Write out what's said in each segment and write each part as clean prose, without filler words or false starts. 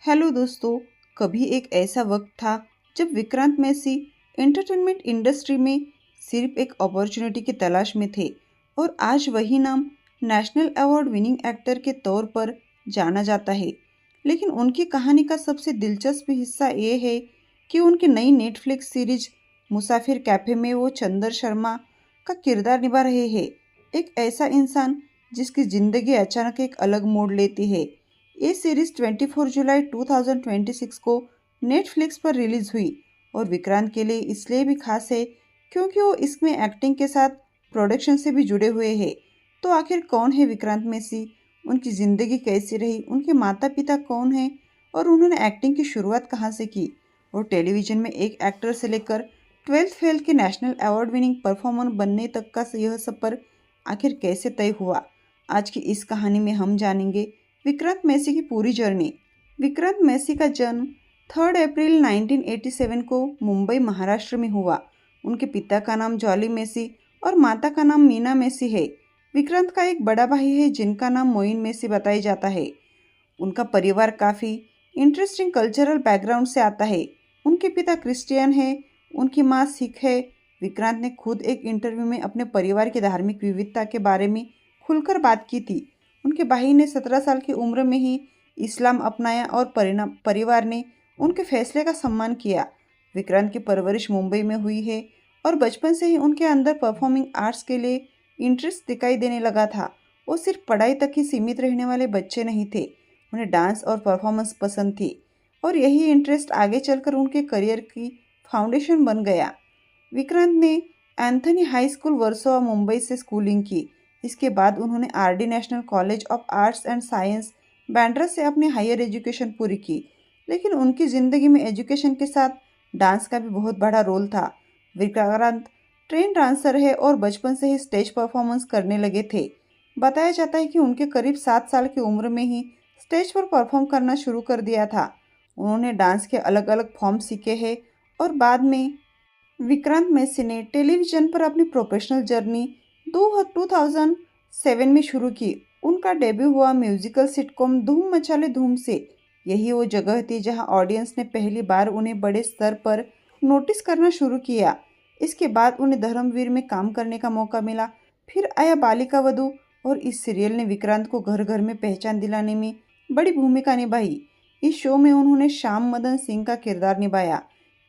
Hello दोस्तों। कभी एक ऐसा वक्त था जब विक्रांत मैसी एंटरटेनमेंट इंडस्ट्री में सिर्फ एक अपॉर्चुनिटी की तलाश में थे और आज वही नाम नेशनल अवार्ड विनिंग एक्टर के तौर पर जाना जाता है। लेकिन उनकी कहानी का सबसे दिलचस्प हिस्सा ये है कि उनकी नई नेटफ्लिक्स सीरीज मुसाफिर कैफे में वो चंदर शर्मा का किरदार निभा रहे हैं। एक ऐसा इंसान जिसकी ज़िंदगी अचानक एक अलग मोड़ लेती है। ये सीरीज 24 जुलाई 2026 को नेटफ्लिक्स पर रिलीज हुई और विक्रांत के लिए इसलिए भी खास है क्योंकि वो इसमें एक्टिंग के साथ प्रोडक्शन से भी जुड़े हुए हैं। तो आखिर कौन है विक्रांत मैसी, उनकी ज़िंदगी कैसी रही, उनके माता पिता कौन हैं और उन्होंने एक्टिंग की शुरुआत कहाँ से की और टेलीविज़न में एक एक्टर से लेकर 12th फेल के नेशनल अवार्ड विनिंग परफॉर्मर बनने तक का यह सफ़र आखिर कैसे तय हुआ, आज की इस कहानी में हम जानेंगे विक्रांत मैसी की पूरी जर्नी। विक्रांत मैसी का जन्म 3 अप्रैल 1987 को मुंबई महाराष्ट्र में हुआ। उनके पिता का नाम जॉली मैसी और माता का नाम मीना मैसी है। विक्रांत का एक बड़ा भाई है जिनका नाम मोइन मैसी बताया जाता है। उनका परिवार काफ़ी इंटरेस्टिंग कल्चरल बैकग्राउंड से आता है। उनके पिता क्रिश्चियन है, उनकी माँ सिख है। विक्रांत ने खुद एक इंटरव्यू में अपने परिवार की धार्मिक विविधता के बारे में खुलकर बात की थी। उनके भाई ने 17 साल की उम्र में ही इस्लाम अपनाया और परिवार ने उनके फैसले का सम्मान किया। विक्रांत की परवरिश मुंबई में हुई है और बचपन से ही उनके अंदर परफॉर्मिंग आर्ट्स के लिए इंटरेस्ट दिखाई देने लगा था। वो सिर्फ पढ़ाई तक ही सीमित रहने वाले बच्चे नहीं थे, उन्हें डांस और परफॉर्मेंस पसंद थी और यही इंटरेस्ट आगे चलकर उनके करियर की फाउंडेशन बन गया। विक्रांत ने Anthony high school Versova Mumbai से स्कूलिंग की। इसके बाद उन्होंने RD national college of arts and science Bandra से अपनी हायर एजुकेशन पूरी की। लेकिन उनकी ज़िंदगी में एजुकेशन के साथ डांस का भी बहुत बड़ा रोल था। विक्रांत ट्रेन डांसर है और बचपन से ही स्टेज परफॉर्मेंस करने लगे थे। बताया जाता है कि उनके करीब 7 साल की उम्र में ही स्टेज पर परफॉर्म करना शुरू कर दिया था। उन्होंने डांस के अलग अलग फॉर्म सीखे हैं और बाद में विक्रांत मैसी ने टेलीविज़न पर अपनी प्रोफेशनल जर्नी 2007 में शुरू की। उनका डेब्यू हुआ म्यूजिकल सिटकॉम धूम मचाले धूम से। यही वो जगह थी जहां ऑडियंस ने पहली बार उन्हें बड़े स्तर पर नोटिस करना शुरू किया। इसके बाद उन्हें धर्मवीर में काम करने का मौका मिला। फिर आया बालिका वधू और इस सीरियल ने विक्रांत को घर घर में पहचान दिलाने में बड़ी भूमिका निभाई। इस शो में उन्होंने श्याम मदन सिंह का किरदार निभाया।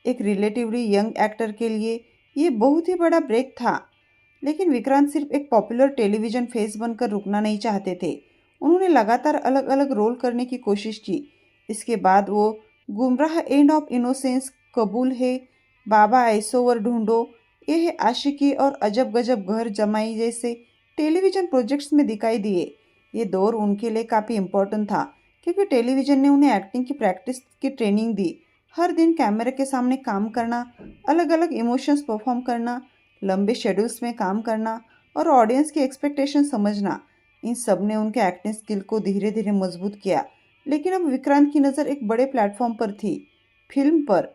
एक रिलेटिवली यंग एक्टर के लिए ये बहुत ही बड़ा ब्रेक था। लेकिन विक्रांत सिर्फ एक पॉपुलर टेलीविज़न फेस बनकर रुकना नहीं चाहते थे। उन्होंने लगातार अलग अलग रोल करने की कोशिश की। इसके बाद वो गुमराह, एंड ऑफ इनोसेंस, कबूल है, बाबा ऐसोवर ढूंढो, ये है आशिकी और अजब गजब घर जमाई जैसे टेलीविज़न प्रोजेक्ट्स में दिखाई दिए। ये दौर उनके लिए काफ़ी इम्पोर्टेंट था क्योंकि टेलीविज़न ने उन्हें एक्टिंग की प्रैक्टिस की ट्रेनिंग दी। हर दिन कैमरे के सामने काम करना, अलग अलग इमोशंस परफॉर्म करना, लंबे शेड्यूल्स में काम करना और ऑडियंस की एक्सपेक्टेशन समझना, इन सब ने उनके एक्टिंग स्किल को धीरे धीरे मजबूत किया। लेकिन अब विक्रांत की नज़र एक बड़े प्लेटफॉर्म पर थी, फिल्म पर।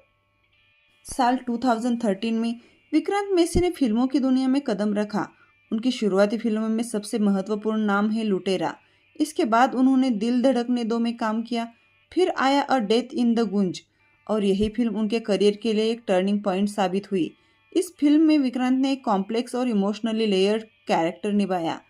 साल 2013 में विक्रांत मैसी ने फिल्मों की दुनिया में कदम रखा। उनकी शुरुआती फिल्मों में सबसे महत्वपूर्ण नाम है लुटेरा। इसके बाद उन्होंने दिल धड़कने दो में काम किया। फिर आया अ डेथ इन द गुंज और यही फिल्म उनके करियर के लिए एक टर्निंग पॉइंट साबित हुई। इस फिल्म में विक्रांत ने एक कॉम्प्लेक्स और इमोशनली लेयर्ड कैरेक्टर निभाया।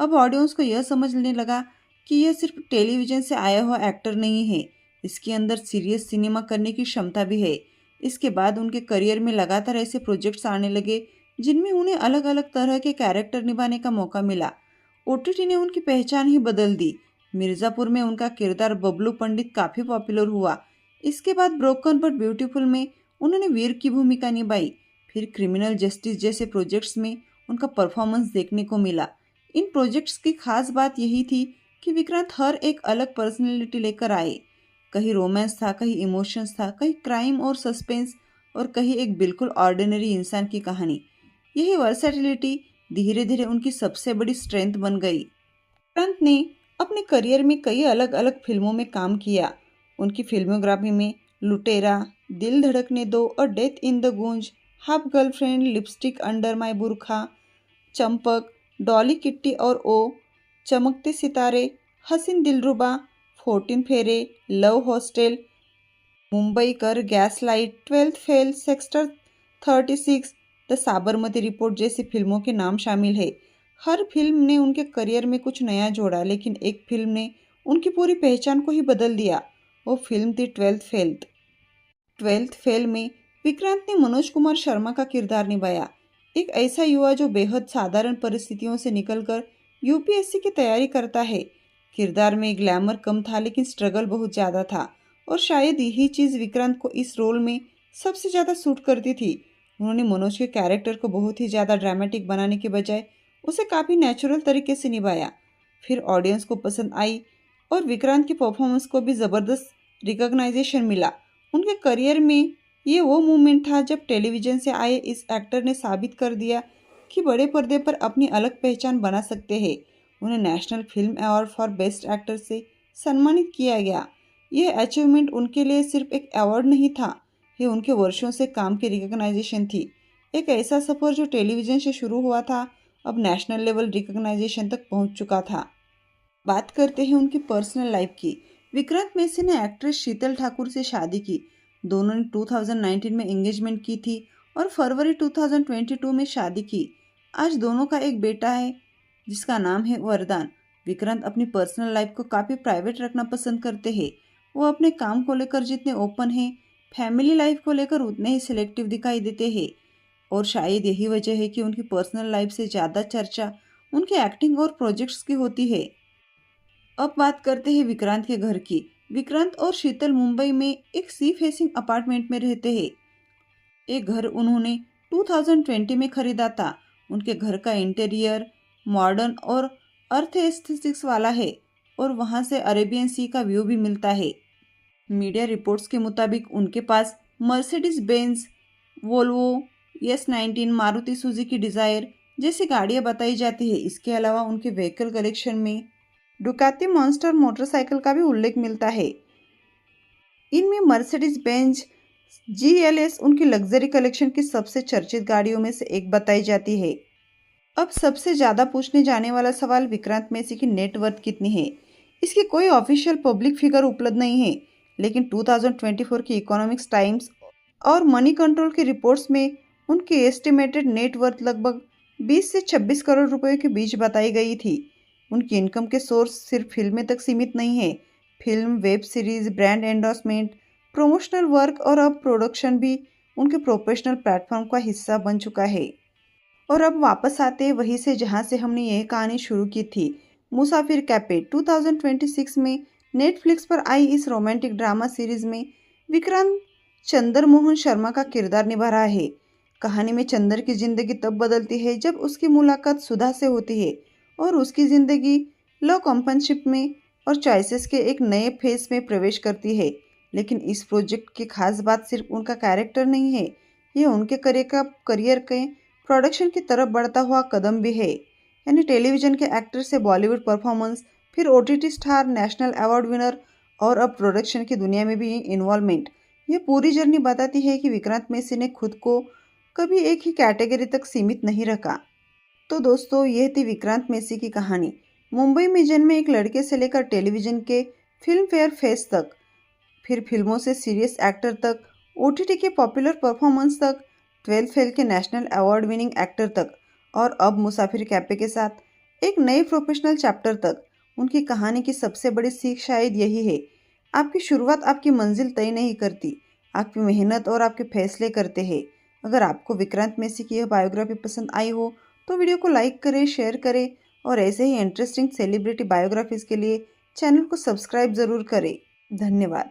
अब ऑडियंस को यह समझने लगा कि यह सिर्फ टेलीविजन से आया हुआ एक्टर नहीं है, इसके अंदर सीरियस सिनेमा करने की क्षमता भी है। इसके बाद उनके करियर में लगातार ऐसे प्रोजेक्ट्स आने लगे जिनमें उन्हें अलग अलग तरह के कैरेक्टर निभाने का मौका मिला। ओटीटी ने उनकी पहचान ही बदल दी। मिर्ज़ापुर में उनका किरदार बबलू पंडित काफ़ी पॉपुलर हुआ। इसके बाद ब्रोकन बट ब्यूटीफुल में उन्होंने वीर की भूमिका निभाई। फिर क्रिमिनल जस्टिस जैसे प्रोजेक्ट्स में उनका परफॉर्मेंस देखने को मिला। इन प्रोजेक्ट्स की खास बात यही थी कि विक्रांत हर एक अलग पर्सनैलिटी लेकर आए। कहीं रोमांस था, कहीं इमोशंस था, कहीं क्राइम और सस्पेंस और कहीं एक बिल्कुल ऑर्डिनरी इंसान की कहानी। यही वर्सेटिलिटी धीरे धीरे उनकी सबसे बड़ी स्ट्रेंथ बन गई। विक्रांत ने अपने करियर में कई अलग अलग फिल्मों में काम किया। उनकी फिल्मोग्राफी में लुटेरा, दिल धड़कने दो और डेथ इन द गूंज, half girlfriend, lipstick under my बुरखा, चंपक, डॉली किट्टी और ओ, चमकते सितारे, हसीन दिलरुबा, 14 फेरे, लव हॉस्टेल, मुंबई कर, gaslight, 12th fail, sector 36, the Sabarmati report जैसी फिल्मों के नाम शामिल है। हर फिल्म ने उनके करियर में कुछ नया जोड़ा, लेकिन एक फिल्म ने उनकी पूरी पहचान को ही बदल दिया। वो फिल्म थी 12th फेल में विक्रांत ने मनोज कुमार शर्मा का किरदार निभाया। एक ऐसा युवा जो बेहद साधारण परिस्थितियों से निकलकर यूपीएससी की तैयारी करता है। किरदार में ग्लैमर कम था, लेकिन स्ट्रगल बहुत ज़्यादा था, और शायद यही चीज़ विक्रांत को इस रोल में सबसे ज़्यादा सूट करती थी। उन्होंने मनोज के कैरेक्टर को बहुत ही ज़्यादा ड्रामेटिक बनाने के बजाय उसे काफ़ी नेचुरल तरीके से निभाया। फिर ऑडियंस को पसंद आई और विक्रांत की परफॉर्मेंस को भी ज़बरदस्त रिकॉग्नाइजेशन मिला। उनके करियर में ये वो मोमेंट था जब टेलीविज़न से आए इस एक्टर ने साबित कर दिया कि बड़े पर्दे पर अपनी अलग पहचान बना सकते हैं। उन्हें national film award for best actor से सम्मानित किया गया। यह अचीवमेंट उनके लिए सिर्फ एक अवार्ड नहीं था, ये उनके वर्षों से काम की रिकॉग्नाइजेशन थी। एक ऐसा सफ़र जो टेलीविज़न से शुरू हुआ था, अब नेशनल लेवल रिकॉग्नाइजेशन तक पहुंच चुका था। बात करते हैं उनकी पर्सनल लाइफ की। विक्रांत मैसी ने एक्ट्रेस शीतल ठाकुर से शादी की। दोनों ने 2019 में एंगेजमेंट की थी और फरवरी 2022 में शादी की। आज दोनों का एक बेटा है जिसका नाम है वरदान। विक्रांत अपनी पर्सनल लाइफ को काफ़ी प्राइवेट रखना पसंद करते हैं। वो अपने काम को लेकर जितने ओपन हैं, फैमिली लाइफ को लेकर उतने ही सिलेक्टिव दिखाई देते हैं। और शायद यही वजह है कि उनकी पर्सनल लाइफ से ज़्यादा चर्चा उनके एक्टिंग और प्रोजेक्ट्स की होती है। अब बात करते हैं विक्रांत के घर की। विक्रांत और शीतल मुंबई में एक सी फेसिंग अपार्टमेंट में रहते हैं। एक घर उन्होंने 2020 में खरीदा था। उनके घर का इंटीरियर मॉडर्न और अर्थ एस्थेटिक्स वाला है और वहाँ से अरेबियन सी का व्यू भी मिलता है। मीडिया रिपोर्ट्स के मुताबिक उनके पास Mercedes Benz, Volvo S19, Maruti Suzuki Dzire जैसी गाड़ियाँ बताई जाती है। इसके अलावा उनके व्हीकल कलेक्शन में डुकाती मॉन्स्टर मोटरसाइकिल का भी उल्लेख मिलता है। इनमें मर्सिडीज बेंज GLS उनकी लग्जरी कलेक्शन की सबसे चर्चित गाड़ियों में से एक बताई जाती है। अब सबसे ज़्यादा पूछने जाने वाला सवाल विक्रांत मैसी की नेटवर्थ कितनी है। इसकी कोई ऑफिशियल पब्लिक फिगर उपलब्ध नहीं है, लेकिन 2024 की इकोनॉमिक्स टाइम्स और मनी कंट्रोल की रिपोर्ट्स में उनकी एस्टिमेटेड नेटवर्थ लगभग 20 से 26 करोड़ रुपए के बीच बताई गई थी। उनकी इनकम के सोर्स सिर्फ फिल्में तक सीमित नहीं है। Film, web series, brand endorsement, promotional work और अब प्रोडक्शन भी उनके प्रोफेशनल प्लेटफॉर्म का हिस्सा बन चुका है। और अब वापस आते हैं वहीं से जहां से हमने यह कहानी शुरू की थी। मुसाफिर कैफे 2026 में नेटफ्लिक्स पर आई इस रोमांटिक ड्रामा सीरीज में विक्रांत चंद्र मोहन शर्मा का किरदार निभा रहा है। कहानी में चंद्र की जिंदगी तब बदलती है जब उसकी मुलाकात सुधा से होती है और उसकी ज़िंदगी लव कंपनशिप में और चॉइसेस के एक नए फेज में प्रवेश करती है। लेकिन इस प्रोजेक्ट की खास बात सिर्फ उनका कैरेक्टर नहीं है, ये उनके करियर के प्रोडक्शन की तरफ बढ़ता हुआ कदम भी है। यानी टेलीविज़न के एक्टर से बॉलीवुड परफॉर्मेंस, फिर OTT star, national award winner और अब प्रोडक्शन की दुनिया में भी इन्वॉल्वमेंट। ये पूरी जर्नी बताती है कि विक्रांत मैसी ने खुद को कभी एक ही कैटेगरी तक सीमित नहीं रखा। तो दोस्तों, यह थी विक्रांत मैसी की कहानी। मुंबई में जन्मे एक लड़के से लेकर टेलीविज़न के फिल्म फेयर फेस तक, फिर फिल्मों से सीरियस एक्टर तक, OTT के पॉपुलर परफॉर्मेंस तक, 12th फेल के नेशनल अवार्ड विनिंग एक्टर तक और अब मुसाफिर कैफे के साथ एक नए प्रोफेशनल चैप्टर तक। उनकी कहानी की सबसे बड़ी सीख शायद यही है, आपकी शुरुआत आपकी मंजिल तय नहीं करती, आपकी मेहनत और आपके फैसले करते हैं। अगर आपको विक्रांत मैसी की यह बायोग्राफी पसंद आई हो तो वीडियो को लाइक करें, शेयर करें और ऐसे ही इंटरेस्टिंग सेलिब्रिटी बायोग्राफीज़ के लिए चैनल को सब्सक्राइब ज़रूर करें। धन्यवाद।